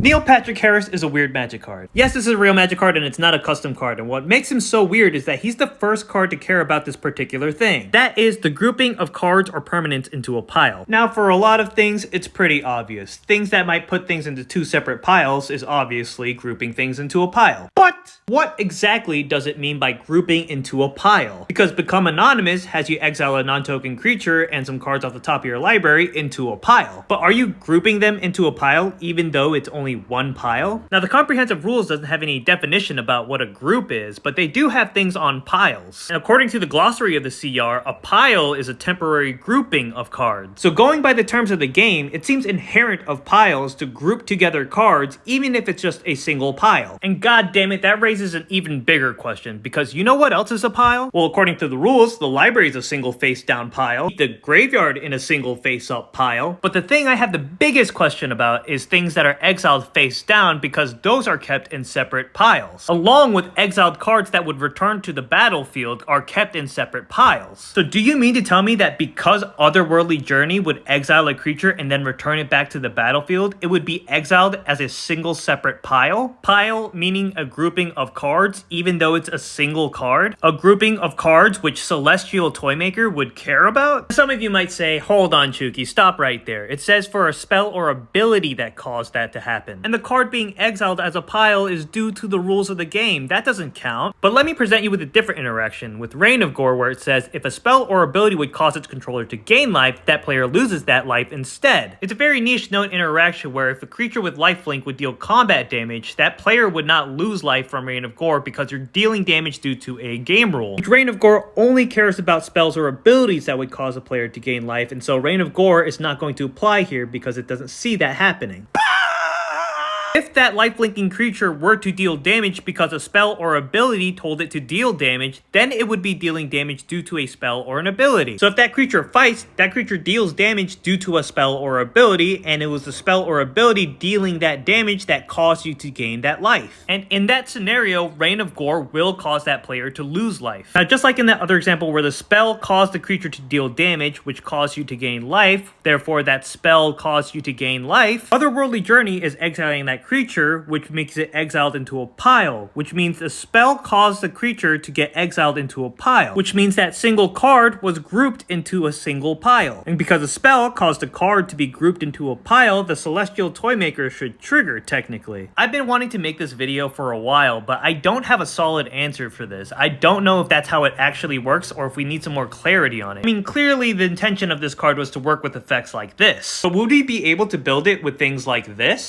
Neil Patrick Harris is a weird Magic card. Yes, this is a real Magic card and it's not a custom card, and what makes him so weird is that he's the first card to care about this particular thing. That is the grouping of cards or permanents into a pile. Now, for a lot of things, it's pretty obvious. Things that might put things into two separate piles is obviously grouping things into a pile. But what exactly does it mean by grouping into a pile? Because Become Anonymous has you exile a non-token creature and some cards off the top of your library into a pile. But are you grouping them into a pile even though it's only one pile? Now, the comprehensive rules doesn't have any definition about what a group is, but they do have things on piles. And according to the glossary of the CR, a pile is a temporary grouping of cards. So going by the terms of the game, it seems inherent of piles to group together cards even if it's just a single pile. And god damn it, that raises an even bigger question, because you know what else is a pile? Well, according to the rules, the library is a single face down pile, the graveyard in a single face up pile. But the thing I have the biggest question about is things that are exiled face down, because those are kept in separate piles, along with exiled cards that would return to the battlefield are kept in separate piles. So do you mean to tell me that because Otherworldly Journey would exile a creature and then return it back to the battlefield, it would be exiled as a single separate pile? Pile meaning a grouping of cards even though it's a single card? A grouping of cards which Celestial Toymaker would care about? Some of you might say, hold on Chuki, stop right there. It says for a spell or ability that caused that to happen. And the card being exiled as a pile is due to the rules of the game. That doesn't count. But let me present you with a different interaction with Reign of Gore, where it says if a spell or ability would cause its controller to gain life, that player loses that life instead. It's a very niche known interaction where if a creature with lifelink would deal combat damage, that player would not lose life from Reign of Gore because you're dealing damage due to a game rule. Reign of Gore only cares about spells or abilities that would cause a player to gain life, and so Reign of Gore is not going to apply here because it doesn't see that happening. If that lifelinking creature were to deal damage because a spell or ability told it to deal damage, then it would be dealing damage due to a spell or an ability. So if that creature fights, that creature deals damage due to a spell or ability, and it was the spell or ability dealing that damage that caused you to gain that life. And in that scenario, Reign of Gore will cause that player to lose life. Now, just like in that other example where the spell caused the creature to deal damage, which caused you to gain life, therefore that spell caused you to gain life, Otherworldly Journey is exiling that creature, which makes it exiled into a pile, which means the spell caused the creature to get exiled into a pile, which means that single card was grouped into a single pile. And because a spell caused a card to be grouped into a pile, the Celestial Toymaker should trigger, technically. I've been wanting to make this video for a while, but I don't have a solid answer for this. I don't know if that's how it actually works or if we need some more clarity on it. I mean, clearly the intention of this card was to work with effects like this, but would we be able to build it with things like this?